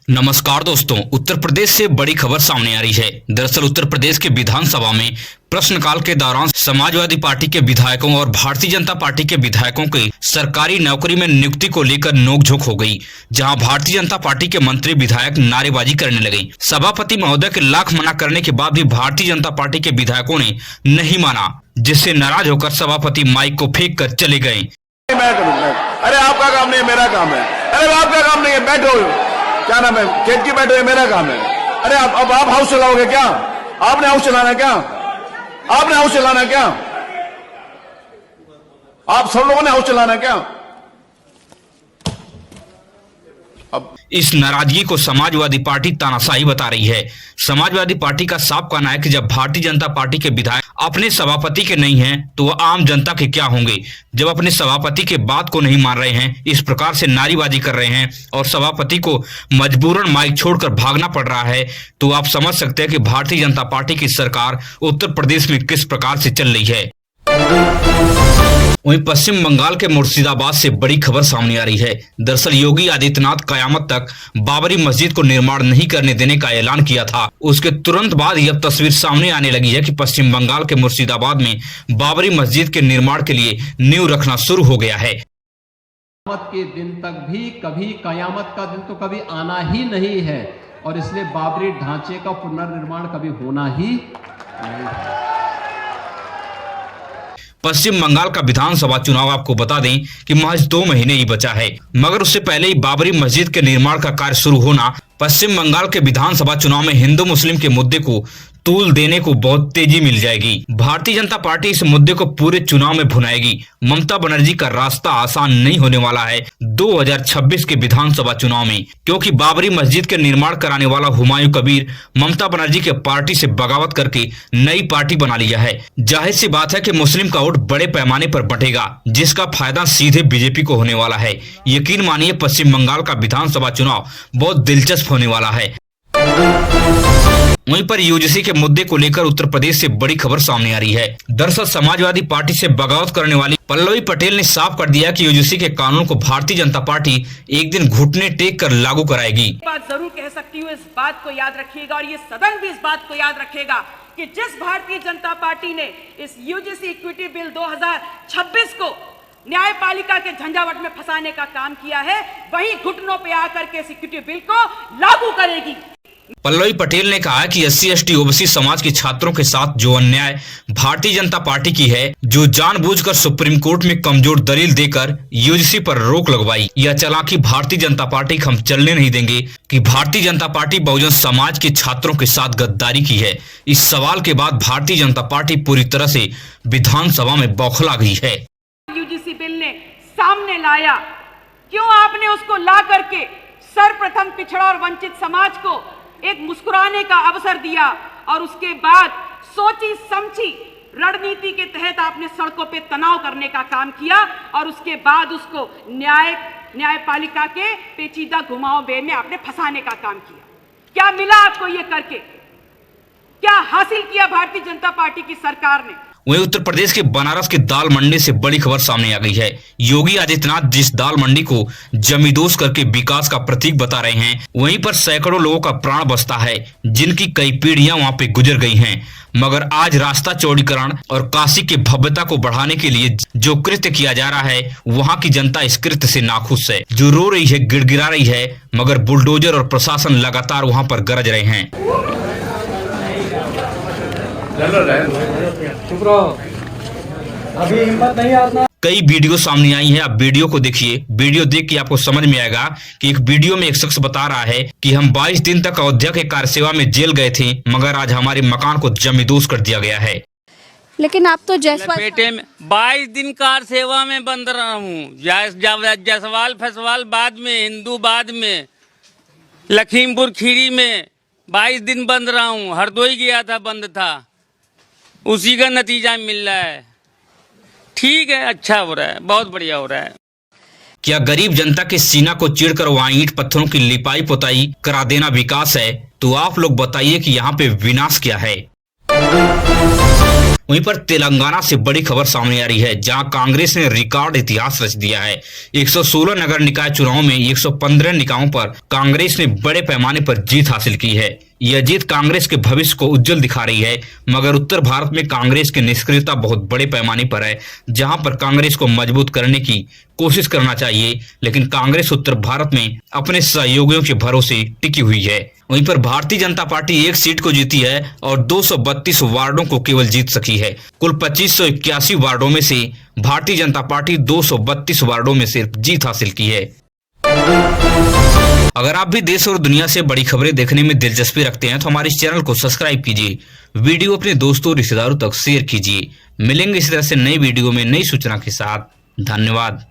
नमस्कार दोस्तों, उत्तर प्रदेश से बड़ी खबर सामने आ रही है। दरअसल उत्तर प्रदेश के विधानसभा में प्रश्नकाल के दौरान समाजवादी पार्टी के विधायकों और भारतीय जनता पार्टी के विधायकों की सरकारी नौकरी में नियुक्ति को लेकर नोकझोंक हो गई, जहां भारतीय जनता पार्टी के मंत्री विधायक नारेबाजी करने लगे। सभापति महोदय के लाख मना करने के बाद भी भारतीय जनता पार्टी के विधायकों ने नहीं माना, जिससे नाराज होकर सभापति माइक को फेंक कर चले गए। अरे आपका काम नहीं है, मेरा काम है। अरे आपका काम नहीं है, बैठो। क्या नाम है? खेत की बैठो, मेरा काम है। अरे अब आप हाउस चलाओगे क्या? आपने हाउस चलाना क्या? आपने हाउस चलाना क्या? आप सब लोगों ने हाउस चलाना क्या? अब इस नाराजगी को समाजवादी पार्टी तानाशाही बता रही है। समाजवादी पार्टी का साफ कहना है कि जब भारतीय जनता पार्टी के विधायक अपने सभापति के नहीं हैं, तो वह आम जनता के क्या होंगे। जब अपने सभापति के बात को नहीं मान रहे हैं, इस प्रकार से नारेबाजी कर रहे हैं और सभापति को मजबूरन माइक छोड़कर भागना पड़ रहा है, तो आप समझ सकते हैं कि भारतीय जनता पार्टी की सरकार उत्तर प्रदेश में किस प्रकार से चल रही है। वहीं पश्चिम बंगाल के मुर्शिदाबाद से बड़ी खबर सामने आ रही है। दरअसल योगी आदित्यनाथ कयामत तक बाबरी मस्जिद को निर्माण नहीं करने देने का ऐलान किया था। उसके तुरंत बाद यह तस्वीर सामने आने लगी है कि पश्चिम बंगाल के मुर्शिदाबाद में बाबरी मस्जिद के निर्माण के लिए नींव रखना शुरू हो गया है। कयामत के दिन तक भी कभी कयामत का दिन तो कभी आना ही नहीं है, और इसलिए बाबरी ढांचे का पुनर्निर्माण कभी होना ही नहीं है। पश्चिम बंगाल का विधानसभा चुनाव आपको बता दें कि महज 2 महीने ही बचा है, मगर उससे पहले ही बाबरी मस्जिद के निर्माण का कार्य शुरू होना पश्चिम बंगाल के विधानसभा चुनाव में हिंदू मुस्लिम के मुद्दे को तूल देने को बहुत तेजी मिल जाएगी। भारतीय जनता पार्टी इस मुद्दे को पूरे चुनाव में भुनाएगी। ममता बनर्जी का रास्ता आसान नहीं होने वाला है 2026 के विधानसभा चुनाव में, क्योंकि बाबरी मस्जिद के निर्माण कराने वाला हुमायूं कबीर ममता बनर्जी के पार्टी से बगावत करके नई पार्टी बना लिया है। जाहिर सी बात है कि मुस्लिम का वोट बड़े पैमाने पर बंटेगा, जिसका फायदा सीधे बीजेपी को होने वाला है। यकीन मानिए, पश्चिम बंगाल का विधानसभा चुनाव बहुत दिलचस्प होने वाला है। वहीं पर यूजीसी के मुद्दे को लेकर उत्तर प्रदेश से बड़ी खबर सामने आ रही है। दरअसल समाजवादी पार्टी से बगावत करने वाली पल्लवी पटेल ने साफ कर दिया कि यूजीसी के कानून को भारतीय जनता पार्टी एक दिन घुटने टेक कर लागू कराएगी। बात जरूर कह सकती हूँ, इस बात को याद रखिएगा और ये सदन भी इस बात को याद रखेगा कि जिस भारतीय जनता पार्टी ने इस यूजीसी इक्विटी बिल 2026 को न्यायपालिका के झंझावट में फंसाने का काम किया है, वही घुटनों पे आकर के इस इक्विटी बिल को लागू करेगी। पल्लवी पटेल ने कहा कि SC ST OBC समाज के छात्रों के साथ जो अन्याय भारतीय जनता पार्टी की है, जो जानबूझकर सुप्रीम कोर्ट में कमजोर दलील देकर यूजीसी पर रोक लगवाई, यह चालाकी भारतीय जनता पार्टी हम चलने नहीं देंगे कि भारतीय जनता पार्टी बहुजन समाज के छात्रों के साथ गद्दारी की है। इस सवाल के बाद भारतीय जनता पार्टी पूरी तरह से विधानसभा में बौखला गई है। यूजीसी बिल ने सामने लाया, क्यों आपने उसको ला करके सर्वप्रथम पिछड़ा और वंचित समाज को एक मुस्कुराने का अवसर दिया, और उसके बाद सोची समझी रणनीति के तहत आपने सड़कों पे तनाव करने का काम किया, और उसके बाद उसको न्यायपालिका के पेचीदा घुमाव में आपने फंसाने का काम किया। क्या मिला आपको ये करके? क्या हासिल किया भारतीय जनता पार्टी की सरकार ने? वहीं उत्तर प्रदेश के बनारस के दाल मंडी से बड़ी खबर सामने आ गई है। योगी आदित्यनाथ जिस दाल मंडी को जमींदोज करके विकास का प्रतीक बता रहे हैं, वहीं पर सैकड़ों लोगों का प्राण बचता है, जिनकी कई पीढ़ियां वहां पे गुजर गई हैं। मगर आज रास्ता चौड़ीकरण और काशी की भव्यता को बढ़ाने के लिए जो कृत्य किया जा रहा है, वहां की जनता इस कृत्य से नाखुश है, जो रो रही है, गिड़गिड़ा रही है, मगर बुलडोजर और प्रशासन लगातार वहां पर गरज रहे हैं। अभी हिम्मत नहीं आना। कई वीडियो सामने आई हैं, आप वीडियो को देखिए। वीडियो देख के आपको समझ में आएगा कि एक वीडियो में एक शख्स बता रहा है कि हम 22 दिन तक अयोध्या के कार्य सेवा में जेल गए थे, मगर आज हमारे मकान को जमींदोज कर दिया गया है। लेकिन आप तो बेटे में 22 दिन कार सेवा में बंद रहा हूँ। जसवाल फसवाल बाद में, हिंदू बाद में, लखीमपुर खीरी में 22 दिन बंद रहा हूँ। हरदोई गया था, बंद था, उसी का नतीजा मिल रहा है। ठीक है, अच्छा हो रहा है, बहुत बढ़िया हो रहा है। क्या गरीब जनता के सीना को चीरकर वहां ईंट पत्थरों की लिपाई पोताई करा देना विकास है? तो आप लोग बताइए कि यहाँ पे विनाश क्या है। वहीं पर तेलंगाना से बड़ी खबर सामने आ रही है, जहां कांग्रेस ने रिकॉर्ड इतिहास रच दिया है। 116 नगर निकाय चुनाव में 115 निकायों पर कांग्रेस ने बड़े पैमाने पर जीत हासिल की है। यह जीत कांग्रेस के भविष्य को उज्जवल दिखा रही है, मगर उत्तर भारत में कांग्रेस की निष्क्रियता बहुत बड़े पैमाने पर है, जहां पर कांग्रेस को मजबूत करने की कोशिश करना चाहिए, लेकिन कांग्रेस उत्तर भारत में अपने सहयोगियों के भरोसे टिकी हुई है। वहीं पर भारतीय जनता पार्टी एक सीट को जीती है और 232 वार्डों को केवल जीत सकी है। कुल 2581 वार्डों में से भारतीय जनता पार्टी 232 वार्डों में सिर्फ जीत हासिल की है। अगर आप भी देश और दुनिया से बड़ी खबरें देखने में दिलचस्पी रखते हैं तो हमारे इस चैनल को सब्सक्राइब कीजिए, वीडियो अपने दोस्तों और रिश्तेदारों तक शेयर कीजिए। मिलेंगे इसी तरह से नई वीडियो में नई सूचना के साथ। धन्यवाद।